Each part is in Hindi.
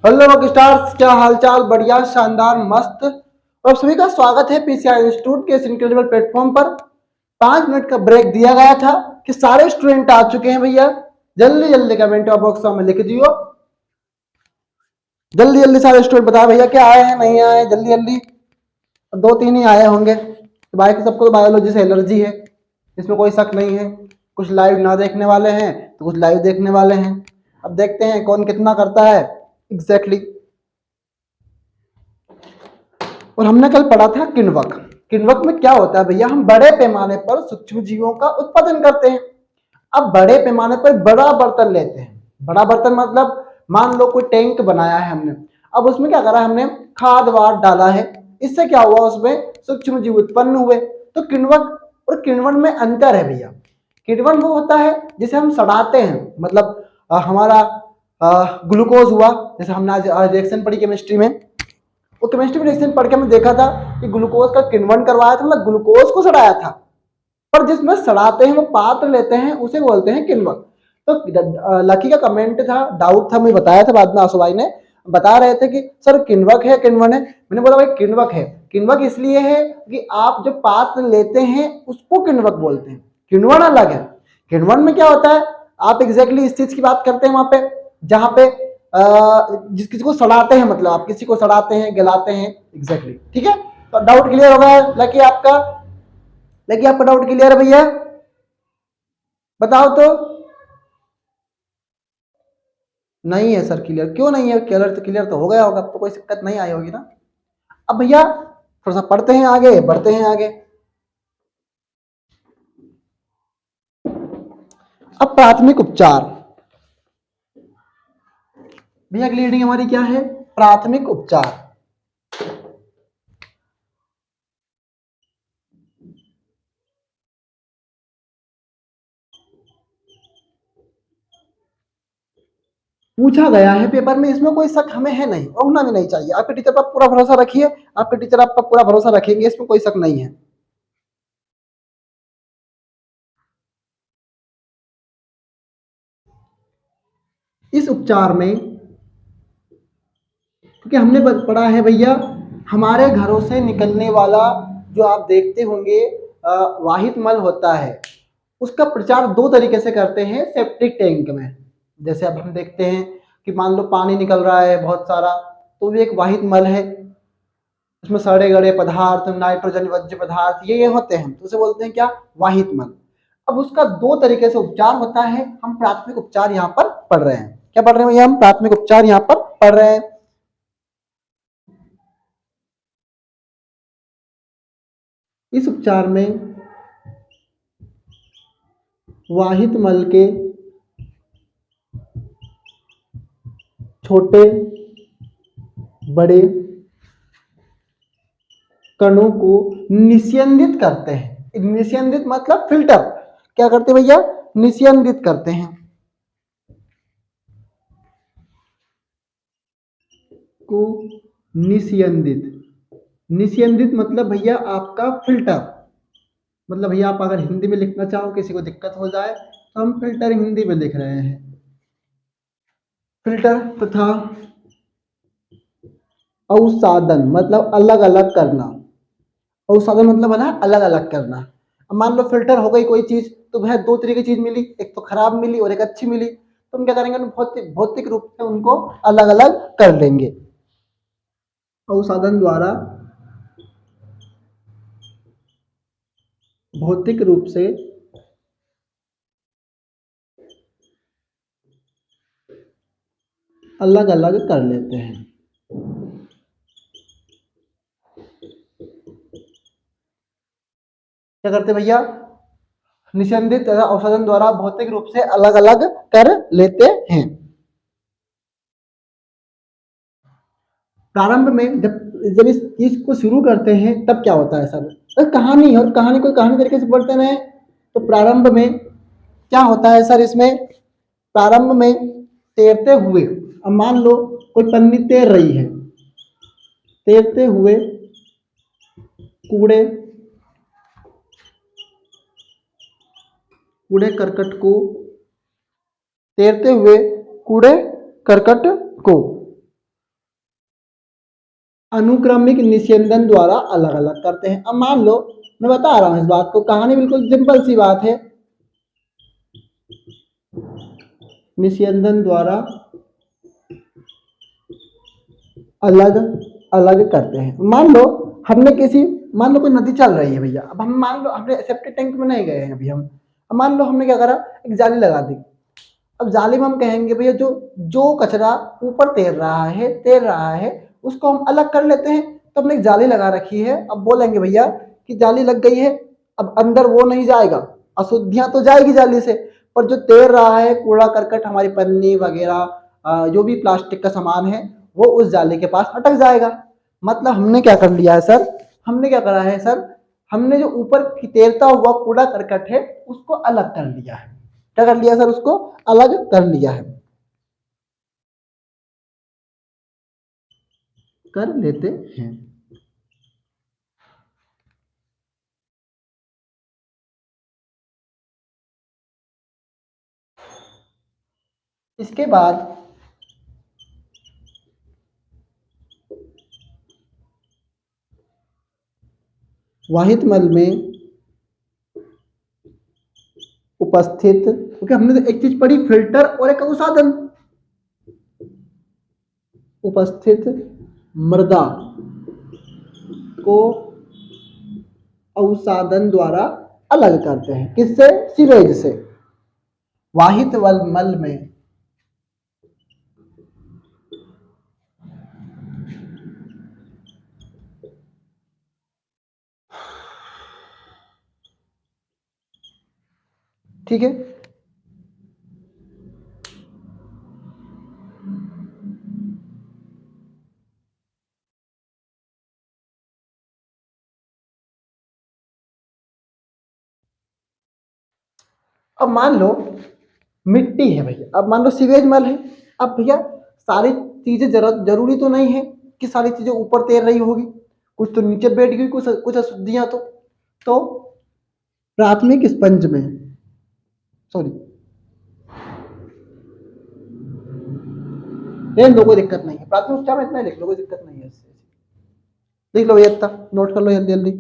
हेलो रॉक स्टार्स, क्या हालचाल? बढ़िया, शानदार, मस्त। और सभी का स्वागत है पीसीआई इंस्टीट्यूट के इस इनक्रेडिबल प्लेटफॉर्म पर। 5 मिनट का ब्रेक दिया गया था कि सारे स्टूडेंट आ चुके हैं भैया। जल्दी जल्दी कमेंट बॉक्स में लिख दियो। जल्दी जल्दी सारे स्टूडेंट बताओ भैया क्या आए हैं, नहीं आए, जल्दी जल्दी। 2-3 ही आए होंगे तो बाकी सबको तो बायोलॉजी से एलर्जी है, इसमें कोई शक नहीं है। कुछ लाइव ना देखने वाले हैं तो कुछ लाइव देखने वाले हैं। अब देखते हैं कौन कितना करता है एग्जैक्टली। और हमने कल पढ़ा था किण्वक। किण्वक में क्या होता है भैया? हम बड़े पैमाने पर सूक्ष्म जीवों का उत्पादन करते हैं। अब बड़े पैमाने पर बड़ा बर्तन लेते हैं। बड़ा बर्तन मतलब मान लो कोई टैंक बनाया है हमने। अब उसमें क्या करा, हमने खाद वाद डाला है। इससे क्या हुआ, उसमें सूक्ष्म जीव उत्पन्न हुए। तो किण्वक और किण्वन में अंतर है भैया। किण्वन वो होता है जिसे हम सड़ाते हैं, मतलब हमारा ग्लूकोज हुआ। जैसे हमने आज रिएक्शन पढ़ी केमिस्ट्री में, वो केमिस्ट्री में रिएक्शन पढ़ के हमने देखा था कि ग्लूकोज का किण्वन करवाया था, मतलब ग्लूकोज को सड़ाया था। पर जिसमें सड़ाते हैं, वो पात्र लेते हैं, उसे बोलते हैं किण्वक। तो लकी का कमेंट था, डाउट था, मैं बताया था, बाद में आसू भाई ने बता रहे थे कि सर किण्वक है किण्वन है। मैंने बोला भाई किण्वक है। किण्वक इसलिए है कि आप जो पात्र लेते हैं उसको किण्वक बोलते हैं, किण्वन अलग है। किण्वन में क्या होता है, आप एग्जैक्टली इस चीज की बात करते हैं वहां पे जहां पे जिस किसी को सड़ाते हैं, मतलब आप किसी को सड़ाते हैं, गलाते हैं, एग्जैक्टली। ठीक है, तो डाउट क्लियर होगा लकी आपका? लकी आपका डाउट क्लियर है भैया? बताओ तो। नहीं है सर क्लियर? क्यों नहीं है क्लियर? तो क्लियर तो हो गया होगा, अब तो कोई दिक्कत नहीं आई होगी ना। अब भैया थोड़ा सा पढ़ते हैं आगे, बढ़ते हैं आगे। अब प्राथमिक उपचार। भैया अगली रीडिंग हमारी क्या है? प्राथमिक उपचार। पूछा गया है पेपर में, इसमें कोई शक हमें है नहीं और होना भी नहीं चाहिए। आपके टीचर पर पूरा भरोसा रखिए, आपके टीचर आप पर पूरा भरोसा रखेंगे, इसमें कोई शक नहीं है। इस उपचार में, क्योंकि हमने पढ़ा है भैया, हमारे घरों से निकलने वाला जो आप देखते होंगे वाहित मल होता है, उसका प्रचार दो तरीके से करते हैं सेप्टिक टैंक में। जैसे अब हम देखते हैं कि मान लो पानी निकल रहा है बहुत सारा, तो भी एक वाहित मल है। उसमें सड़े गड़े पदार्थ, नाइट्रोजन वर्ज्य पदार्थ ये होते हैं, तो उसे बोलते हैं क्या? वाहित मल। अब उसका दो तरीके से उपचार होता है। हम प्राथमिक उपचार यहाँ पर पढ़ रहे हैं। क्या पढ़ रहे हैं भैया? हम प्राथमिक उपचार यहाँ पर पढ़ रहे हैं। इस उपचार में वाहित मल के छोटे बड़े कणों को निस्यंदित करते हैं। निस्यंदित मतलब फिल्टर। क्या करते हैं भैया? निस्यंदित करते हैं। को निस्यंदित, निस्यंदित मतलब भैया आपका फिल्टर। मतलब भैया आप अगर हिंदी में लिखना चाहो, किसी को दिक्कत हो जाए, तो हम फिल्टर हिंदी में लिख रहे हैं। फिल्टर तथा अवसादन मतलब अलग अलग करना। अवसादन मतलब है ना अलग अलग करना। अब मान लो फिल्टर हो गई कोई चीज, तो वह दो तरह की चीज मिली, एक तो खराब मिली और एक अच्छी मिली, तो हम क्या करेंगे? भौतिक भौतिक रूप से उनको अलग अलग कर देंगे। अवसादन द्वारा भौतिक रूप से अलग अलग कर लेते हैं। क्या करते भैया? निस्यंदित तथा अवसादन द्वारा भौतिक रूप से अलग अलग कर लेते हैं। प्रारंभ में जब इस चीज को शुरू करते हैं तब क्या होता है सर? तो कहानी, और कहानी कोई कहानी तरीके से पढ़ते रहे। तो प्रारंभ में क्या होता है सर? इसमें प्रारंभ में तैरते हुए, अब मान लो कोई पन्नी तैर रही है, तैरते हुए कूड़े कूड़े करकट को, तैरते हुए कूड़े करकट को अनुक्रमिक निस्यंदन द्वारा अलग अलग करते हैं। अब मान लो मैं बता रहा हूं इस बात को, कहानी बिल्कुल सिंपल सी बात है। निस्यंदन द्वारा अलग अलग करते हैं। मान लो कोई नदी चल रही है भैया, अब हम मान लो हमने सेप्टिक टैंक में नहीं गए हैं अभी हम, अब मान लो हमने क्या करा, एक जाली लगा दी। अब जाली में हम कहेंगे भैया जो जो कचरा ऊपर तैर रहा है उसको हम अलग कर लेते हैं। तो हमने एक जाली लगा रखी है, अब बोलेंगे भैया कि जाली लग गई है, अब अंदर वो नहीं जाएगा, अशुद्धियां तो जाएगी जाली से, पर जो तैर रहा है कूड़ा करकट हमारी पन्नी वगैरह जो भी प्लास्टिक का सामान है वो उस जाली के पास अटक जाएगा। मतलब हमने क्या कर लिया है सर, हमने क्या करा है सर, हमने जो ऊपर की तैरता हुआ कूड़ा करकट है उसको अलग कर लिया है। क्या कर लिया सर, उसको अलग कर लिया है, कर लेते हैं। इसके बाद वाहित मल में उपस्थित, क्योंकि हमने तो एक चीज पढ़ी फिल्टर और एक अवसादन, उपस्थित मृदा को अवसादन द्वारा अलग करते हैं। किससे? सीवेज से। वाहित मल में ठीक है। अब मान लो मिट्टी है भैया, अब मान लो सीवेज मल है। अब भैया सारी चीजें जरूरी तो नहीं है कि सारी चीजें ऊपर तैर रही होगी, कुछ तो नीचे बैठ गई, कुछ कुछ अशुद्धियां तो प्राथमिक स्पंज में, सॉरी रहने दो, कोई दिक्कत नहीं है, प्राथमिक उपचार में इतना ही लिख लो, कोई दिक्कत नहीं है इससे। लिख लो भैया, इतना नोट कर लो जल्दी जल्दी।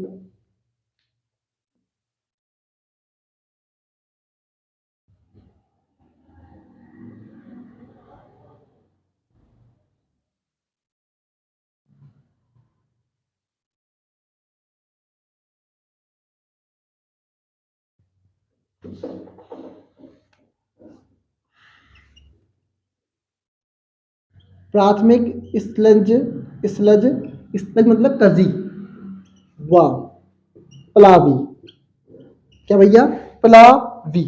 प्राथमिक स्लज स्लज स्लज मतलब कजी, वाह, प्लावी, क्या भैया? प्लावी।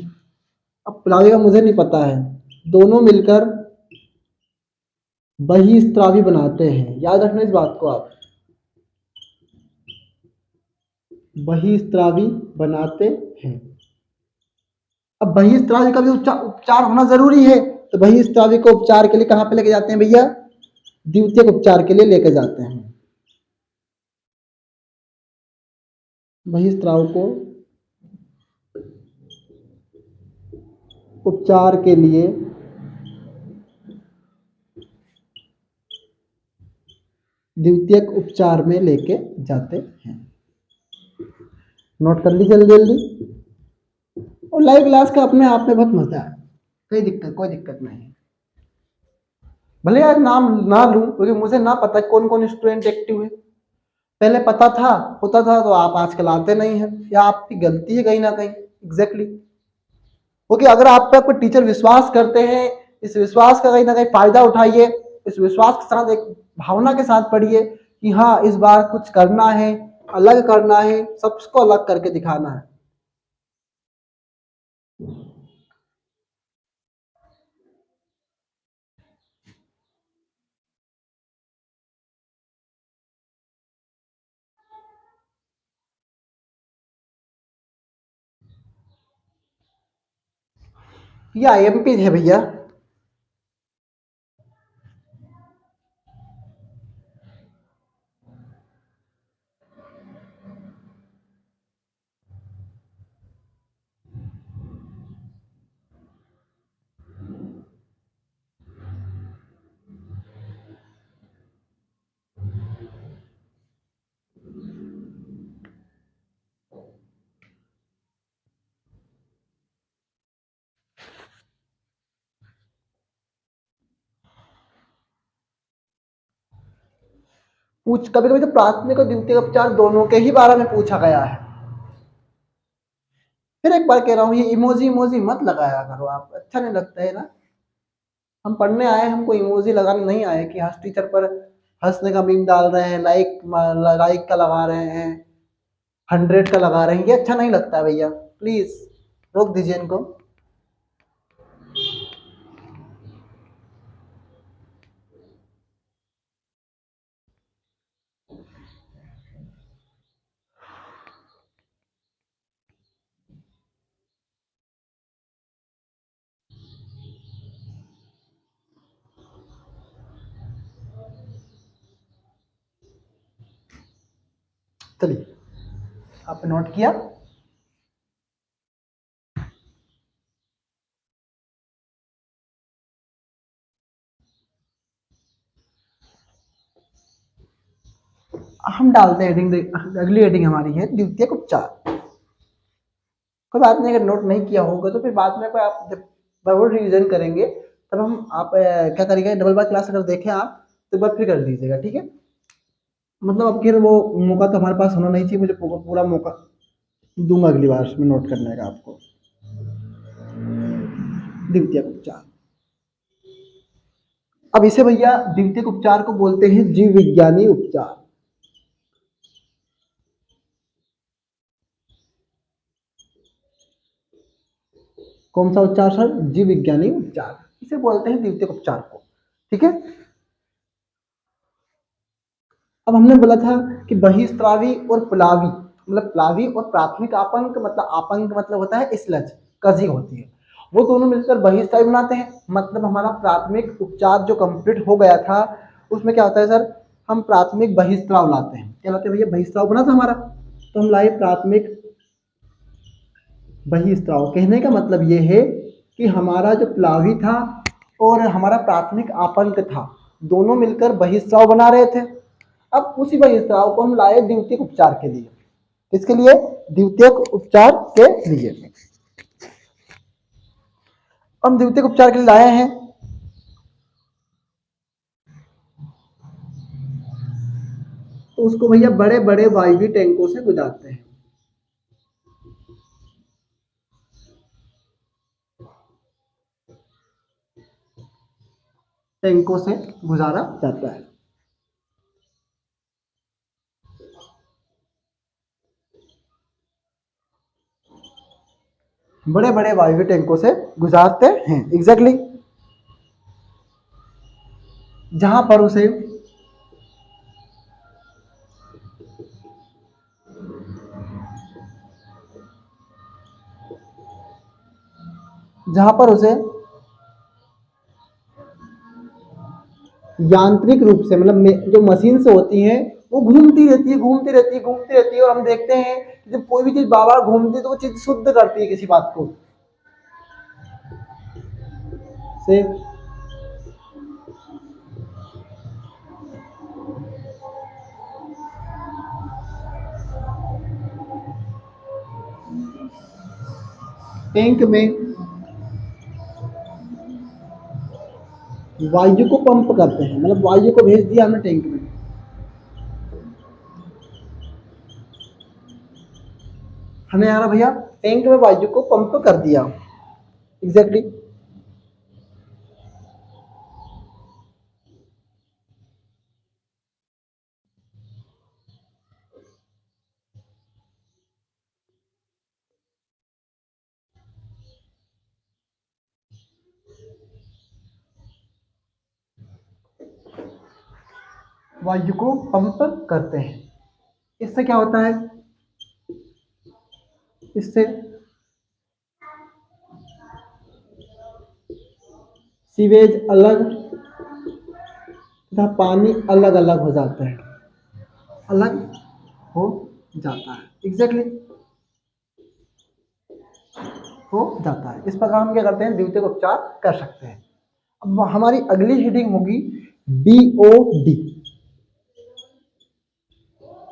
अब प्लावी का मुझे नहीं पता है, दोनों मिलकर बहिस्त्रावी बनाते हैं, याद रखना इस बात को आप, बहिस्त्रावी बनाते हैं। अब बहिस्त्रावी का भी उपचार होना जरूरी है, तो बहिस्त्रावी को उपचार के लिए कहां पे लेके जाते हैं भैया? द्वितीयक उपचार के लिए लेके जाते हैं। बहिस्त्राव को उपचार के लिए द्वितीयक उपचार में लेके जाते हैं। नोट कर लीजिए जल्दी जल्दी। और लाइव क्लास का अपने आप में बहुत मजा है, कोई दिक्कत नहीं है। भले आज नाम ना लूं क्योंकि मुझे ना पता कौन कौन स्टूडेंट एक्टिव है, पहले पता था होता था तो आप आजकल आते नहीं हैं, या आपकी गलती है कहीं ना कहीं, एग्जैक्टली। क्योंकि अगर आप पे कोई टीचर विश्वास करते हैं, इस विश्वास का कहीं ना कहीं फायदा उठाइए, इस विश्वास के साथ एक भावना के साथ पढ़िए कि हाँ इस बार कुछ करना है, अलग करना है, सबको अलग करके दिखाना है। ये आईएमपी है भैया। पूछ कभी कभी तो प्राथमिक और द्वितीयक उपचार दोनों के ही बारे में पूछा गया है। फिर एक बार कह रहा हूँ, ये इमोजी इमोजी मत लगाया करो आप, अच्छा नहीं लगता है ना। हम पढ़ने आए, हमको इमोजी लगाने नहीं आए कि हंस टीचर पर हंसने का मीम डाल रहे हैं, लाइक लाइक का लगा रहे हैं, 100 का लगा रहे हैं, ये अच्छा नहीं लगता है भैया, प्लीज रोक दीजिए इनको। चलिए, आपने नोट किया। हम डालते हैं हेडिंग, अगली हेडिंग हमारी है द्वितीयक उपचार। कोई बात नहीं, अगर नोट नहीं किया होगा तो फिर बाद में कोई आप जब बराबर रिवीजन करेंगे तब हम आप क्या करिएगा, डबल बार क्लास अगर देखें आप तो एक बार फिर कर लीजिएगा, ठीक है। मतलब अब फिर वो मौका तो हमारे पास होना नहीं चाहिए, मुझे पूरा मौका दूंगा अगली बार में नोट करने का आपको। द्वितीयक उपचार, अब इसे भैया द्वितीयक उपचार को बोलते हैं जीव विज्ञानी उपचार। कौन सा उपचार सर? जीव विज्ञानी उपचार, इसे बोलते हैं द्वितीयक उपचार को, ठीक है। अब हमने बोला था कि बहिस्त्रावी और प्लावी, मतलब प्लावी और प्राथमिक आपंक, मतलब आपंक मतलब होता है स्लज, कजी होती है, वो दोनों मिलकर बहिस्त्रावी बनाते हैं। मतलब हमारा प्राथमिक उपचार जो कंप्लीट हो गया था उसमें क्या होता है सर, हम प्राथमिक बहिस्त्राव लाते हैं। क्या लाते हैं भैया? बहिस्त्राव बना था हमारा, तो हम लाए प्राथमिक बहिस्त्राव। कहने का मतलब ये है कि हमारा जो प्लावी था और हमारा प्राथमिक आपंक था, दोनों मिलकर बहिस्त्राव बना रहे थे। अब उसी बहिस्त्राव को हम लाए द्वितीयक उपचार के लिए। किसके लिए? द्वितीयक उपचार के लिए। हम द्वितीयक उपचार के लिए लाए हैं, तो उसको भैया बड़े बड़े वायवीय टैंकों से गुजारते हैं। टैंकों से गुजारा जाता है, बड़े बड़े वायवीय टैंकों से गुजारते हैं, एग्जैक्टली exactly। जहां पर उसे जहां पर उसे यांत्रिक रूप से, मतलब जो मशीन से होती है वो घूमती रहती है, घूमती रहती है, घूमती रहती है, और हम देखते हैं कि जब कोई भी चीज बार बार घूमती है तो वो चीज शुद्ध करती है किसी बात को से। टैंक में वायु को पंप करते हैं, मतलब वायु को भेज दिया हमने टैंक में। हमें आ रहा भैया, टैंक में वायु को पंप कर दिया, एग्जैक्टली exactly। वायु को पंप करते हैं, इससे क्या होता है? इससे सीवेज अलग तथा पानी अलग अलग हो जाता है, अलग हो जाता है, एग्जैक्टली exactly। हो जाता है। इस प्रकार हम क्या करते हैं? द्वितीयक उपचार कर सकते हैं। अब हमारी अगली हेडिंग होगी BOD,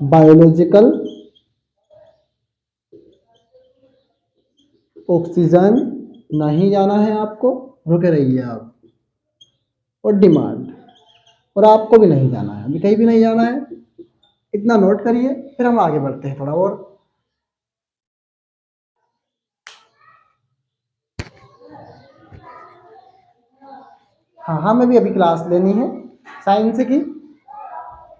बायोलॉजिकल ऑक्सीजन, नहीं जाना है आपको, रुके रहिए आप, और डिमांड, और आपको भी नहीं जाना है, अभी कहीं भी नहीं जाना है। इतना नोट करिए, फिर हम आगे बढ़ते हैं थोड़ा और। हाँ हाँ, मैं भी अभी क्लास लेनी है साइंस की,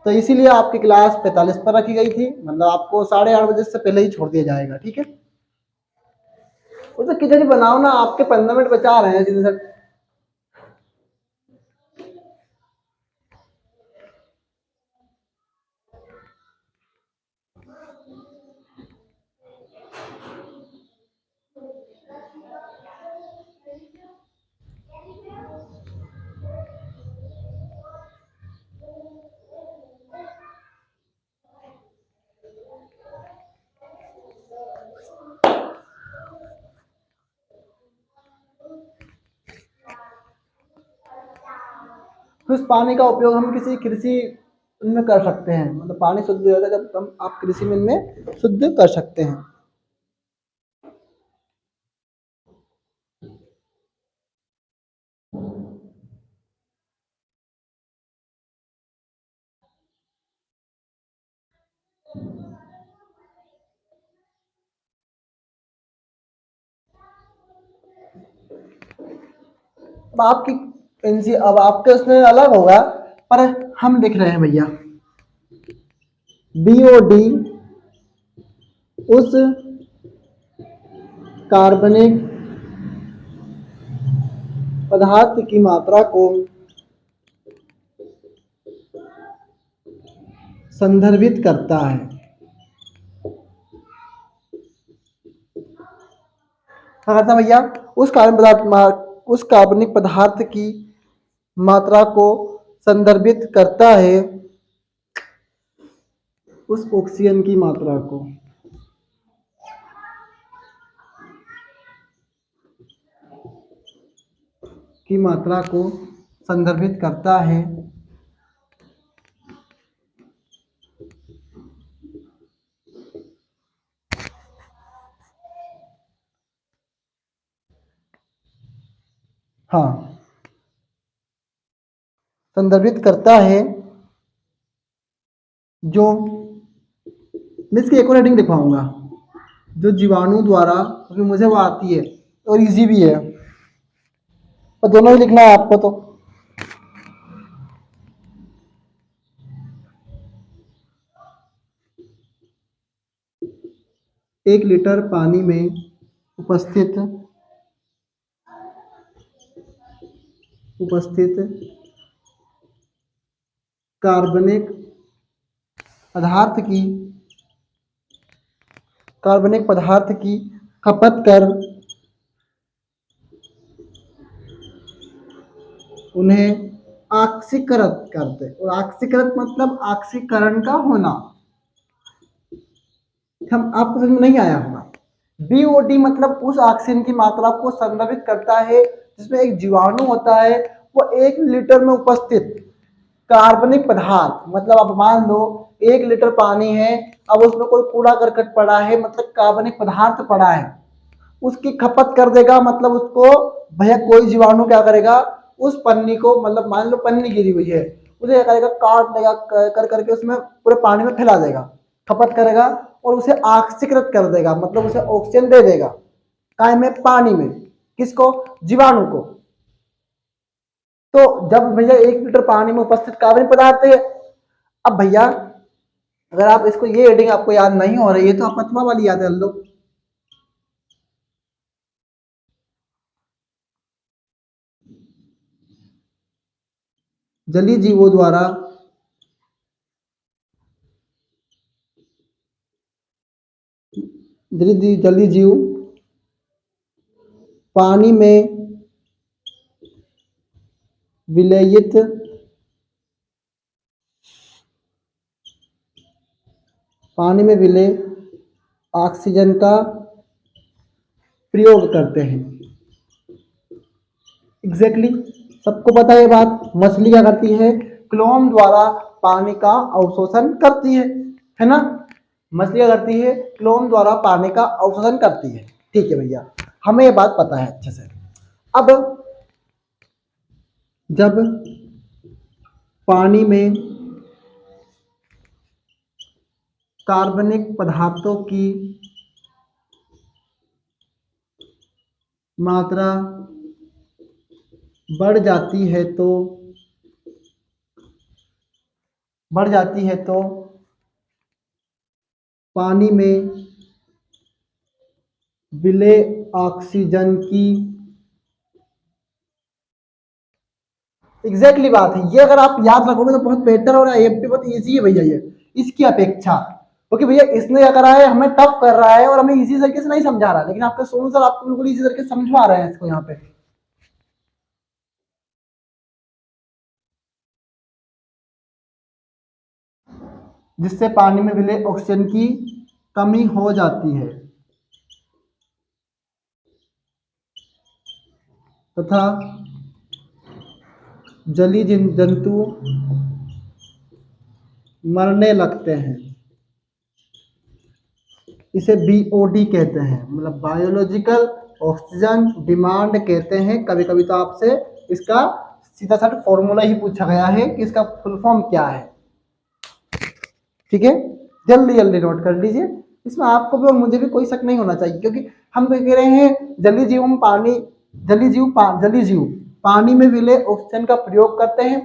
तो इसीलिए आपकी क्लास 45 पर रखी गई थी, मतलब आपको 8:30 बजे से पहले ही छोड़ दिया जाएगा, ठीक है। वो तो खिचड़ी बनाओ ना, आपके 15 मिनट बचा रहे हैं सीधे से। तो इस पानी का उपयोग हम किसी कृषि में कर सकते हैं, मतलब पानी शुद्ध हो जाता है जब हम आप कृषि में इनमें शुद्ध कर सकते हैं। अब आपकी एनसी अब आपके उसमें अलग होगा, पर हम लिख रहे हैं भैया, बीओडी उस कार्बनिक पदार्थ की मात्रा को संदर्भित करता है। क्या करता है भैया, उस कार्बनिक पदार्थ की मात्रा को संदर्भित करता है, उस ऑक्सीजन की मात्रा को। की मात्रा को संदर्भित करता है। हाँ, संदर्भित करता है, जो मैं इसकी एक और हेडिंग दिखाऊंगा, जो जीवाणु द्वारा, क्योंकि मुझे वो आती है और इजी भी है, और दोनों ही लिखना है आपको। तो 1 लीटर पानी में उपस्थित उपस्थित कार्बनिक पदार्थ की खपत कर उन्हें ऑक्सीकृत करते, और ऑक्सीकृत मतलब ऑक्सीकरण का होना। हम आपको समझ में नहीं आया होगा। बीओडी मतलब उस ऑक्सीजन की मात्रा को संदर्भित करता है जिसमें एक जीवाणु होता है, वो 1 लीटर में उपस्थित कार्बनिक पदार्थ, मतलब अब मान लो 1 लीटर पानी है, अब उसमें कोई कूड़ा करकट पड़ा है, मतलब कार्बनिक पदार्थ पड़ा है, उसकी खपत कर देगा, मतलब उसको भैया कोई जीवाणु क्या करेगा, उस पन्नी को, मतलब मान लो पन्नी गिरी हुई है, उसे क्या करेगा, काट देगा, कर करके उसमें पूरे पानी में फैला देगा, खपत करेगा और उसे ऑक्सीकृत कर देगा, मतलब उसे ऑक्सीजन दे देगा। काय में, पानी में। किसको, जीवाणु को। तो जब भैया 1 लीटर पानी में उपस्थित कार्बनिक पदार्थ है, अब भैया अगर आप इसको, ये हेडिंग आपको याद नहीं हो रही है तो आप अथवा वाली याद कर लो। जलीय जीवों द्वारा जलीय जीव पानी में विलयित विलय ऑक्सीजन का प्रयोग करते हैं। एग्जैक्टली सबको पता है ये बात। मछली क्या करती है, क्लोम द्वारा पानी का अवशोषण करती है ना। मछली क्या करती है, क्लोम द्वारा पानी का अवशोषण करती है। ठीक है भैया, हमें ये बात पता है अच्छे से। अब जब पानी में कार्बनिक पदार्थों की मात्रा बढ़ जाती है तो पानी में विलेय ऑक्सीजन की एग्जैक्टली बात है। ये अगर आप याद रखोगे तो बहुत बेटर हो रहा है, ये बहुत इजी है भैया ये इसकी अपेक्षा। क्योंकि भैया इसने अगर आए हमें टफ कर रहा है और हमें इजी तरीके से नहीं समझा रहा है, लेकिन आपका सोनू सर आपको बिल्कुल इजी तरीके से समझा रहे हैं इसको यहाँ पे। जिससे पानी में विलेय ऑक्सीजन की कमी हो जाती है तथा जलीय जंतु मरने लगते हैं। इसे बीओडी कहते हैं, मतलब बायोलॉजिकल ऑक्सीजन डिमांड कहते हैं। कभी कभी तो आपसे इसका सीधा सा फॉर्मूला ही पूछा गया है कि इसका फुल फॉर्म क्या है। ठीक है, जल्दी जल्दी नोट कर लीजिए। इसमें आपको भी और मुझे भी कोई शक नहीं होना चाहिए, क्योंकि हम तो कह रहे हैं जलीय जीव में पानी, जलीय जीव पानी में विलेय ऑक्सीजन का प्रयोग करते हैं।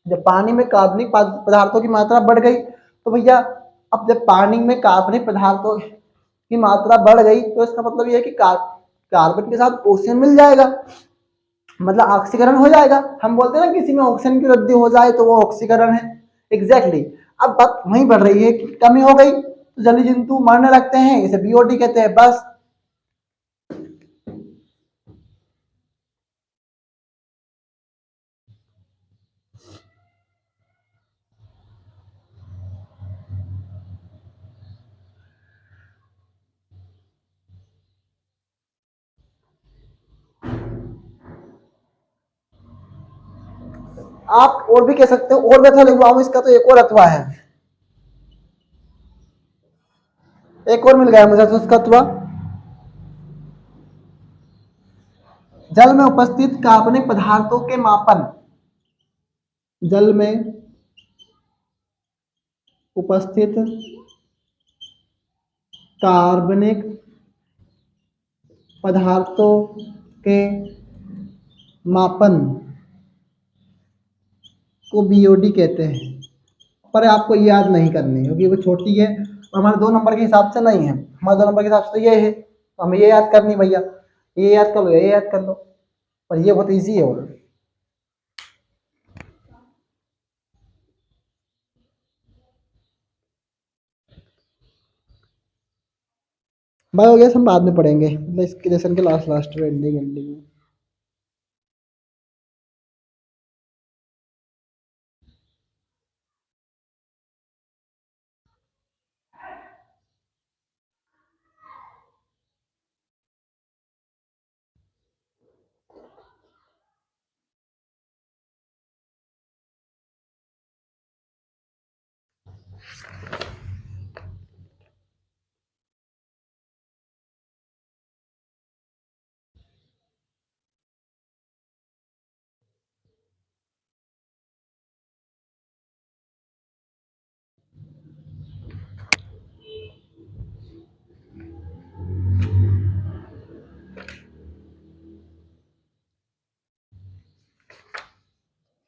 जब पानी में कार्बनिक पदार्थों की मात्रा बढ़ गई तो भैया, अब जब पानी में कार्बनिक पदार्थों की मात्रा बढ़ गई तो इसका मतलब ये है कि कार्बन के साथ ऑक्सीजन मिल जाएगा, मतलब ऑक्सीकरण हो जाएगा। हम बोलते हैं ना किसी में ऑक्सीजन की वृद्धि हो जाए तो वो ऑक्सीकरण है। एग्जैक्टली अब बात वहीं बढ़ रही है कि कमी हो गई तो जलीय जंतु मरने लगते हैं, इसे बीओडी कहते हैं। बस आप और भी कह सकते हो, और भी अथवा लिखवाऊं इसका तो एक और अथवा है, एक और मिल गया मुझे तो उसका अथवा। जल में उपस्थित कार्बनिक पदार्थों के मापन, जल में उपस्थित कार्बनिक पदार्थों के मापन को बीओडी कहते हैं। पर आपको याद नहीं करनी क्योंकि वो छोटी है और हमारे 2 नंबर के हिसाब से नहीं है। हमारे 2 नंबर के हिसाब से तो ये है, तो हमें ये याद करनी भैया। ये याद कर लो, ये याद कर लो, पर ये बहुत ईजी है। और बायोगैस हम बाद में पढ़ेंगे, मतलब इसके लेसन के लास्ट लास्ट में, एंडिंग एंडिंग में।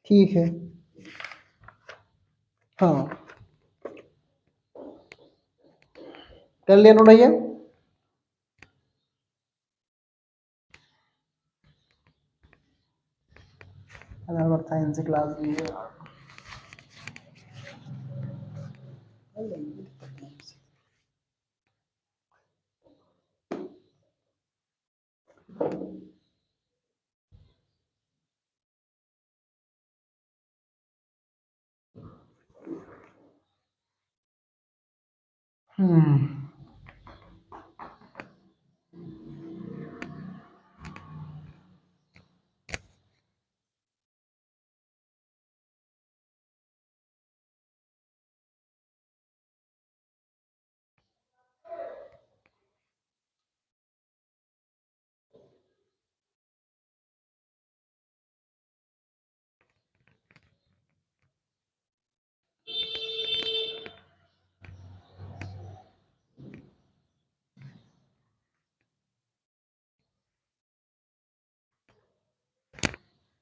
ठीक है, हाँ कर लिया नोट भैया। साइंस क्लास भी है। हम्म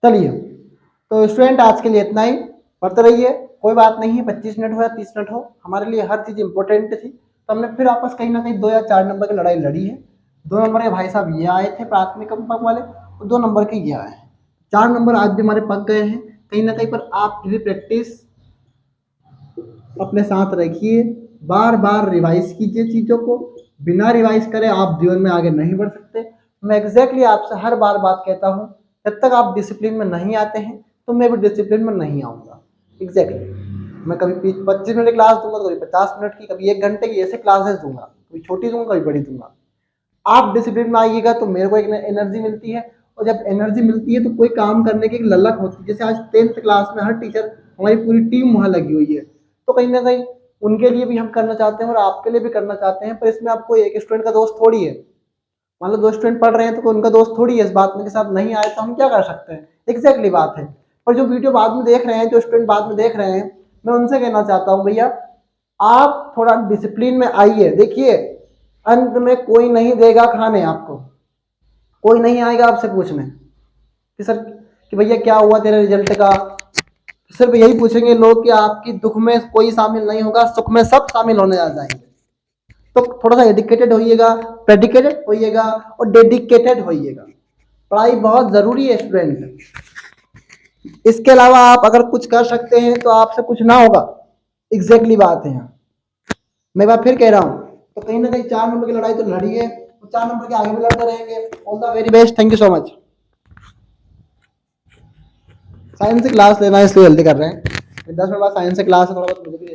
चलिए, तो स्टूडेंट आज के लिए इतना ही, पढ़ते रहिए, कोई बात नहीं है, 25 मिनट हो या 30 मिनट हो, हमारे लिए हर चीज़ इंपॉर्टेंट थी। तो हमने फिर आपस कहीं ना कहीं 2 या 4 नंबर की लड़ाई लड़ी है। 2 नंबर के भाई साहब ये आए थे प्राथमिक पग वाले, और 2 नंबर के ये आए हैं। 4 नंबर आज भी हमारे पक गए हैं कहीं ना कहीं, पर आप भी प्रैक्टिस अपने साथ रखिए, बार बार रिवाइज कीजिए चीज़ों को। बिना रिवाइज करे आप जीवन में आगे नहीं बढ़ सकते। मैं एग्जैक्टली आपसे हर बार बात कहता हूँ, जब तक आप डिसिप्लिन में नहीं आते हैं तो मैं भी डिसिप्लिन में नहीं आऊँगा। एग्जैक्टली मैं कभी 25 मिनट की क्लास दूंगा, तो कभी 50 मिनट की, कभी 1 घंटे की, ऐसे क्लासेस दूंगा, कभी छोटी दूंगा, कभी बड़ी दूंगा। आप डिसिप्लिन में आइएगा तो मेरे को एक एनर्जी मिलती है, और जब एनर्जी मिलती है तो कोई काम करने की एक ललक होती है। जैसे आज 10th क्लास में हर टीचर, हमारी पूरी टीम वहाँ लगी हुई है, तो कहीं ना कहीं उनके लिए भी हम करना चाहते हैं और आपके लिए भी करना चाहते हैं। पर इसमें आपको एक स्टूडेंट का दोस्त थोड़ी है, मान लो 2 स्टूडेंट पढ़ रहे हैं तो कोई उनका दोस्त थोड़ी है, इस बात में के साथ नहीं आए तो हम क्या कर सकते हैं। एग्जैक्टली बात है। और जो वीडियो बाद में देख रहे हैं, जो स्टूडेंट बाद में देख रहे हैं, मैं उनसे कहना चाहता हूँ, भैया आप थोड़ा डिसिप्लिन में आइए। देखिए, अंत में कोई नहीं देगा खाने आपको, कोई नहीं आएगा आपसे पूछने कि सर, कि भैया क्या हुआ तेरे रिजल्ट का। सिर्फ यही पूछेंगे लोग कि आपकी दुख में कोई शामिल नहीं होगा, सुख में सब शामिल होने आ जाएंगे। तो थोड़ा सा एडिकेटेड होइएगा, प्रेडिकेटेड होइएगा और डेडिकेटेड होइएगा। पढ़ाई बहुत जरूरी है स्टूडेंट। इसके अलावा आप अगर कुछ कर सकते हैं तो आपसे कुछ ना होगा। एग्जैक्टली बात है यहाँ। मैं बात फिर कह रहा हूँ, तो कहीं ना कहीं 4 नंबर की लड़ाई तो लड़ी है, तो 4 नंबर के आगे भी लड़ते रहेंगे। All the very best, thank you so much. Science से क्लास लेना है इसलिए जल्दी कर रहे हैं, 10 मिनट बाद साइंस से क्लास है, थोड़ा बहुत मुझे भी